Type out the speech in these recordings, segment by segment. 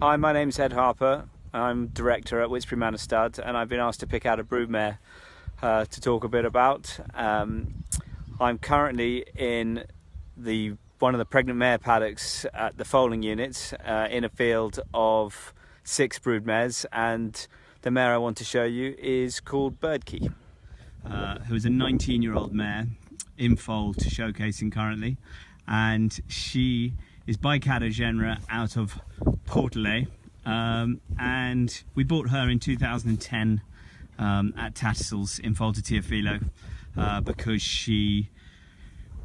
Hi, my name's Ed Harper. I'm director at Whitsbury Manor Stud, and I've been asked to pick out a broodmare to talk a bit about. I'm currently in one of the pregnant mare paddocks at the foaling units in a field of 6 broodmares, and the mare I want to show you is called Birdkey. Who is a 19-year-old mare in foal to showcasing currently, and she is bicatter genera out of Portelet, and we bought her in 2010 at Tattersalls in foal to Teofilo because she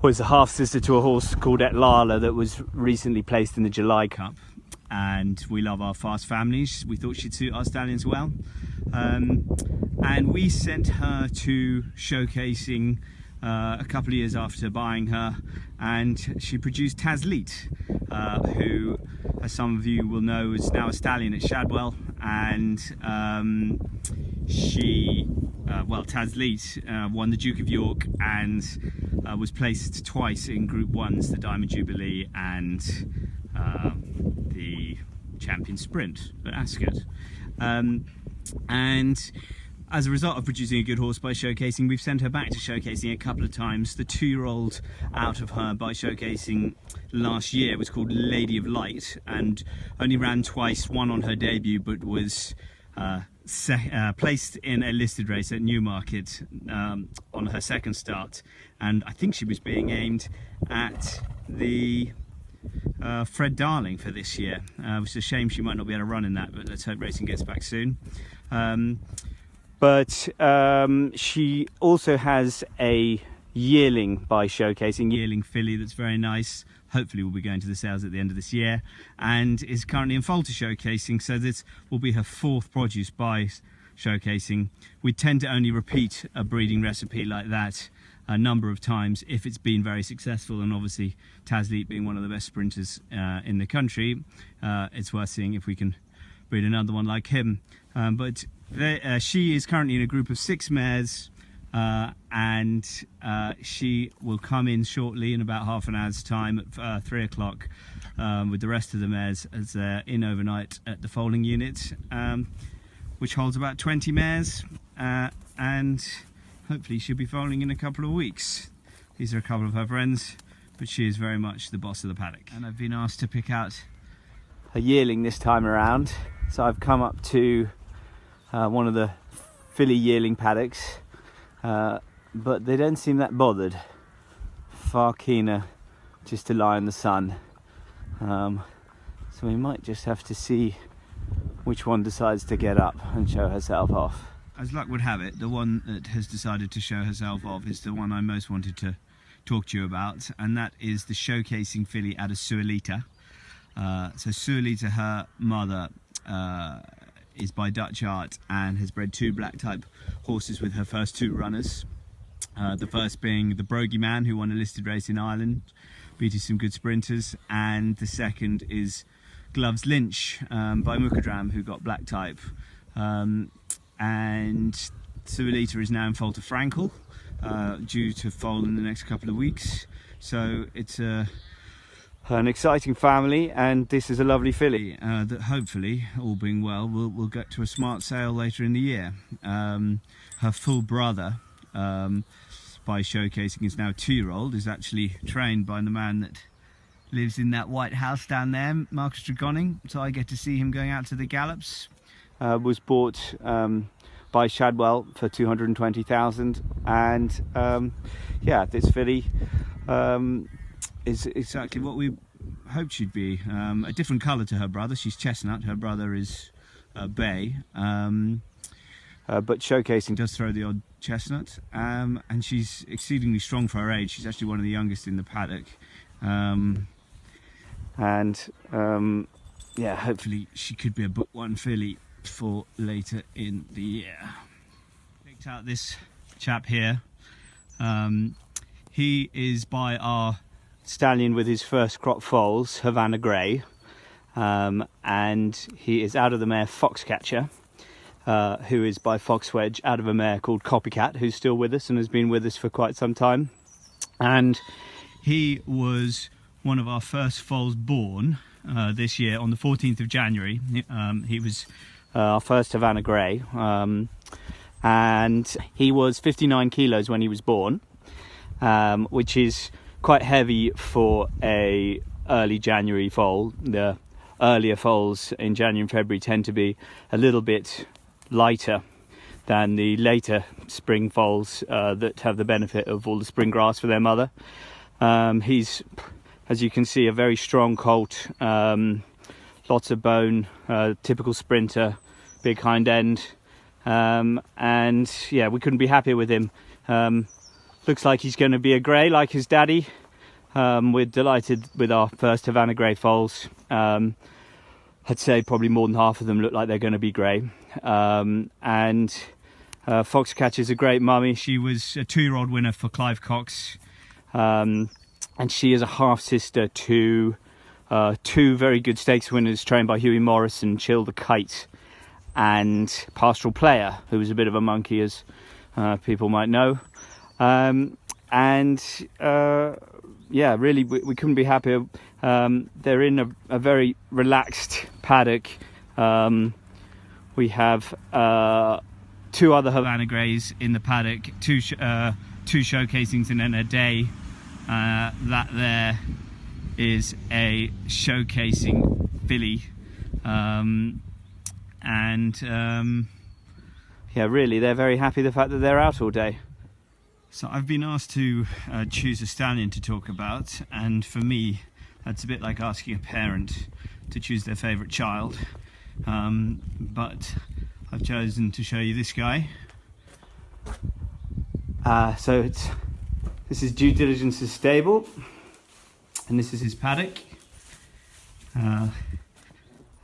was a half sister to a horse called Etlala that was recently placed in the July Cup, and we love our fast families. We thought she'd suit our stallions well, and we sent her to showcasing a couple of years after buying her, and she produced Tasleet, who, as some of you will know, is now a stallion at Shadwell. And Tasleet won the Duke of York and was placed twice in Group 1s, the Diamond Jubilee and the Champion Sprint at Ascot. And as a result of producing a good horse by showcasing, we've sent her back to showcasing a couple of times. The 2-year-old out of her by showcasing last year was called Lady of Light and only ran twice, one on her debut, but was placed in a listed race at Newmarket on her second start. And I think she was being aimed at the Fred Darling for this year, which is a shame she might not be able to run in that, but let's hope racing gets back soon. But she also has a yearling by showcasing, yearling filly that's very nice. Hopefully will be going to the sales at the end of this year, and is currently in foal to showcasing, so this will be her 4th produce by showcasing. We tend to only repeat a breeding recipe like that a number of times if it's been very successful, and obviously Tasleet being one of the best sprinters in the country, it's worth seeing if we can breed another one like him. But she is currently in a group of 6 mares, and she will come in shortly in about half an hour's time at 3 o'clock with the rest of the mares as they're in overnight at the foaling unit, which holds about 20 mares, and hopefully she'll be foaling in a couple of weeks. These are a couple of her friends, but she is very much the boss of the paddock. And I've been asked to pick out A yearling this time around, so I've come up to one of the filly yearling paddocks, but they don't seem that bothered, far keener just to lie in the sun, so we might just have to see which one decides to get up and show herself off. As luck would have it, the one that has decided to show herself off is the one I most wanted to talk to you about, and that is the showcasing filly out of SUELITA. So SUELITA, her mother, is by Dutch Art and has bred 2 black type horses with her first 2 runners. The first being the Brogy Man, who won a listed race in Ireland, beating some good sprinters, and the second is Gloves Lynch by Mukadram, who got black type. And SUELITA is now in foal to Frankel, due to foal in the next couple of weeks. So it's an exciting family, and this is a lovely filly that hopefully, all being well, will get to a smart sale later in the year. Her full brother, by showcasing, is now a 2-year-old, is actually trained by the man that lives in that white house down there, Marcus Dragoning, so I get to see him going out to the gallops. Was bought by Shadwell for 220,000, and yeah, this filly is exactly what we hoped she'd be. A different colour to her brother. She's chestnut, her brother is bay, but showcasing does throw the odd chestnut, and she's exceedingly strong for her age. She's actually one of the youngest in the paddock, yeah, hopefully she could be a book 1 filly for later in the year. Picked out this chap here. He is by our stallion with his first crop foals, Havana Grey, and he is out of the mare FOXCATCHER, who is by Foxwedge, out of a mare called Copycat, who's still with us and has been with us for quite some time. And he was one of our first foals born this year on the 14th of January. He was our first Havana Grey, and he was 59 kilos when he was born, which is quite heavy for a early January foal. The earlier foals in January and February tend to be a little bit lighter than the later spring foals that have the benefit of all the spring grass for their mother. He's, as you can see, a very strong colt, lots of bone, typical sprinter, big hind end, and yeah, we couldn't be happier with him. Looks like he's going to be a grey like his daddy. We're delighted with our first Havana Grey foals. I'd say probably more than half of them look like they're going to be grey. And Foxcatcher's a great mummy. She was a 2-year-old winner for Clive Cox, and she is a half sister to 2 very good stakes winners trained by Huey Morrison, Chill the Kite and Pastoral Player, who was a bit of a monkey, as people might know. Yeah, really, we couldn't be happier. They're in a very relaxed paddock. We have 2 other Havana Greys in the paddock, 2 showcasings and then a day. That there is a showcasing filly, yeah, really, they're very happy the fact that they're out all day. So I've been asked to choose a stallion to talk about, and for me that's a bit like asking a parent to choose their favourite child, but I've chosen to show you this guy. So this is Due Diligence's stable, and this is his paddock.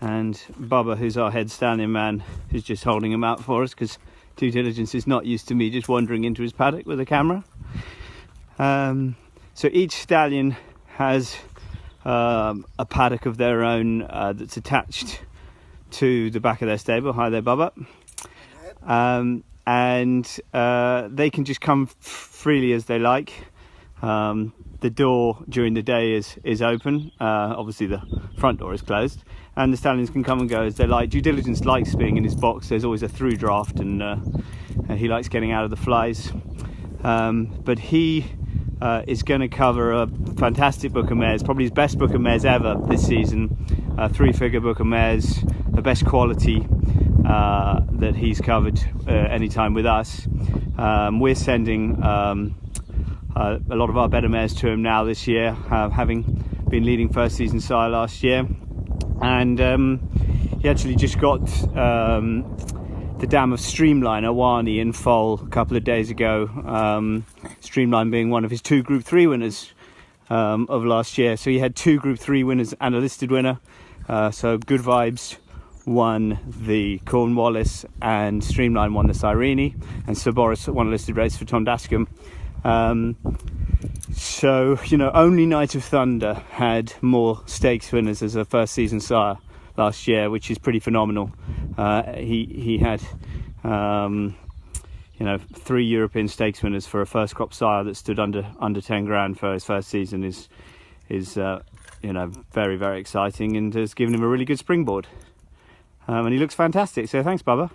And Bubba, who's our head stallion man, is just holding him out for us because Due Diligence is not used to me just wandering into his paddock with a camera. So each stallion has a paddock of their own that's attached to the back of their stable. Hi there, Bubba. And they can just come freely as they like. The door during the day is open. Obviously the front door is closed, and the stallions can come and go as they like. Due Diligence likes being in his box. There's always a through draft, and he likes getting out of the flies. But he is going to cover a fantastic book of mares, probably his best book of mares ever this season. 3-figure book of mares, the best quality that he's covered any time with us. We're sending a lot of our better mares to him now this year, having been leading first season sire last year. And he actually just got the dam of Streamline, Awani, in foal a couple of days ago. Streamline being one of his 2 Group 3 winners of last year. So he had 2 Group 3 winners and a listed winner. So Good Vibes won the Cornwallis, and Streamline won the Cyrene, and Sir Boris won a listed race for Tom Dascombe. So, you know, only Night of Thunder had more stakes winners as a first season sire last year, which is pretty phenomenal. He had, you know, 3 European stakes winners for a first crop sire that stood under 10 grand for his first season is you know, very, very exciting, and has given him a really good springboard. And he looks fantastic. So thanks, Bubba.